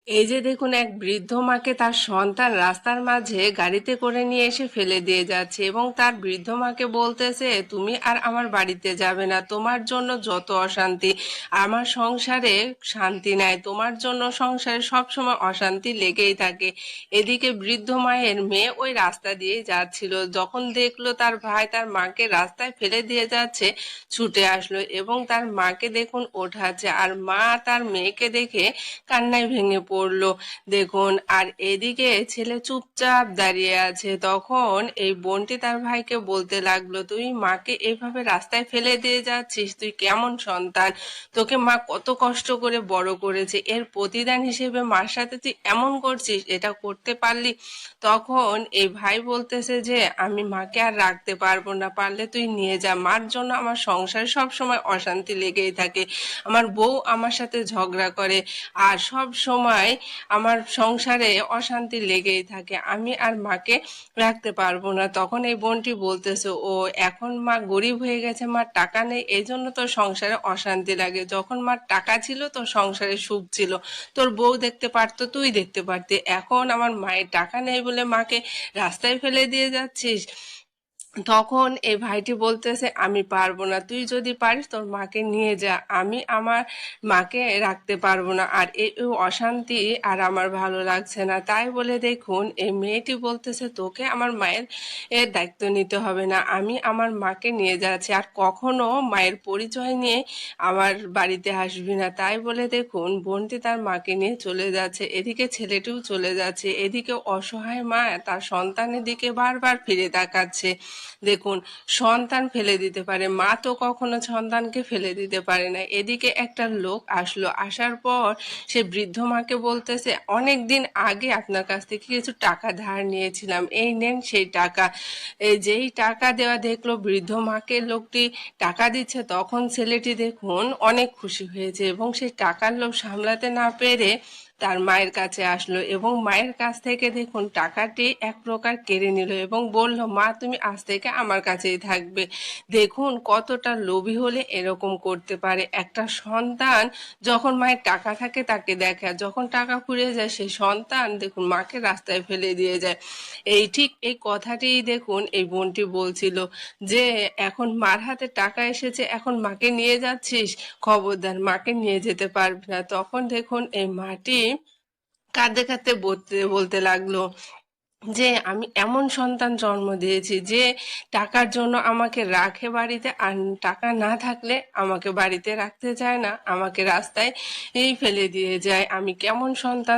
এই যে দেখুন, এক বৃদ্ধ মাকে তার সন্তান রাস্তার মাঝে গাড়িতে করে নিয়ে এসে ফেলে দিয়ে যাচ্ছে এবং তার বৃদ্ধ মাকে বলতেছে, তুমি আর আমার বাড়িতে যাবে না, তোমার জন্য যত অশান্তি, আমার সংসারে শান্তি নাই, তোমার জন্য সংসারে সবসময় অশান্তি লেগেই থাকে। এদিকে বৃদ্ধ মায়ের মেয়ে ওই রাস্তা দিয়ে যাচ্ছিল, যখন দেখলো তার ভাই তার মাকে রাস্তায় ফেলে দিয়ে যাচ্ছে, ছুটে আসলো এবং তার মাকে দেখুন ওঠাচ্ছে, আর মা তার মেয়েকে দেখে কান্নায় ভেঙে পড়লো। দেখুন, আর এদিকে ছেলে চুপচাপ দাঁড়িয়ে আছে। তখন এই বোনটি তার ভাইকে বলতে লাগলো, তুই মাকে এভাবে রাস্তায় ফেলে দিয়ে যাচ্ছিস, তুই কেমন সন্তান, তোকে মা কত কষ্ট করে বড় করেছে, এর প্রতিদান হিসেবে মার সাথে তুই এমন করছিস, এটা করতে পারলি? তখন এই ভাই বলতেছে যে আমি মাকে আর রাখতে পারবো না, পারলে তুই নিয়ে যা, মার জন্য আমার সংসারে সব সময় অশান্তি লেগেই থাকে, আমার বউ আমার সাথে ঝগড়া করে, আর সব সময় আমার সংসারে অশান্তি লেগেই থাকে, আমি আর মাকে রাখতে পারবো না। তখন এই বোনটি বলতেছে, ও এখন মা গরিব হয়ে গেছে, মার টাকা নেই, এই জন্য তোর সংসারে অশান্তি লাগে, যখন মার টাকা ছিল তোর সংসারে সুখ ছিল, তোর বউ দেখতে পারতো, তুই দেখতে পারতি, এখন আমার মায়ের টাকা নেই বলে মাকে রাস্তায় ফেলে দিয়ে যাচ্ছিস। তখন এই ভাইটি বলতেছে, আমি পারবো না, তুই যদি পারিস তোর মাকে নিয়ে যা, আমি আমার মাকে রাখতে পারবো না, আর এই এই অশান্তি আর আমার ভালো লাগছে না। তাই বলে দেখুন, এই মেয়েটি বলতেছে, তোকে আমার মায়ের দায়িত্ব নিতে হবে না, আমি আমার মাকে নিয়ে যাচ্ছি, আর কখনো মায়ের পরিচয় নিয়ে আমার বাড়িতে আসবি না। তাই বলে দেখুন, বোনটি তার মাকে নিয়ে চলে যাচ্ছে, এদিকে ছেলেটিও চলে যাচ্ছে, এদিকে অসহায় মা তার সন্তানের দিকে বারবার ফিরে তাকাচ্ছে। দেখুন, সন্তান ফেলে দিতে পারে, মা তো কখনো সন্তানকে ফেলে দিতে পারে না। এদিকে একটা লোক আসলো, আসার পর সে বৃদ্ধ মাকে বলতেছে, অনেক দিন আগে আপনার কাছ থেকে কিছু টাকা ধার নিয়েছিলাম, এই নেন সেই টাকা। এই যেই টাকা দেওয়া দেখলো বৃদ্ধ মাকে লোকটি টাকা দিচ্ছে, তখন ছেলেটি দেখুন অনেক খুশি হয়েছে এবং সেই টাকার লোভ সামলাতে না পেরে তার মায়ের কাছে আসলো এবং মায়ের কাছ থেকে দেখুন টাকাটি এক প্রকার কেড়ে নিল এবং বলল, মা তুমি আজ থেকে আমার কাছেই থাকবে। দেখুন কতটা লোভী হলে এরকম করতে পারে। একটা সন্তান যখন মায়ের টাকা থাকে তাকে দেখে, আর যখন টাকা ফুরিয়ে যায় সেই সন্তান দেখুন মাকে রাস্তায় ফেলে দিয়ে যায়। এই ঠিক এই কথাটিই দেখুন এই বোনটি বলছিল, যে এখন মার হাতে টাকা এসেছে, এখন মাকে নিয়ে যাচ্ছিস, খবরদার, মাকে নিয়ে যেতে পারবি না। তখন দেখুন এই মাটি কাঁদতে কাঁদতে বলতে বলতে লাগলো যে আমি এমন সন্তান জন্ম দিয়েছি যে টাকার জন্য আমাকে রাখে বাড়িতে, আর টাকা না থাকলে আমাকে বাড়িতে রাখতে চায় না, আমাকে রাস্তায় এই ফেলে দিয়ে যায়, আমি কেমন সন্তান।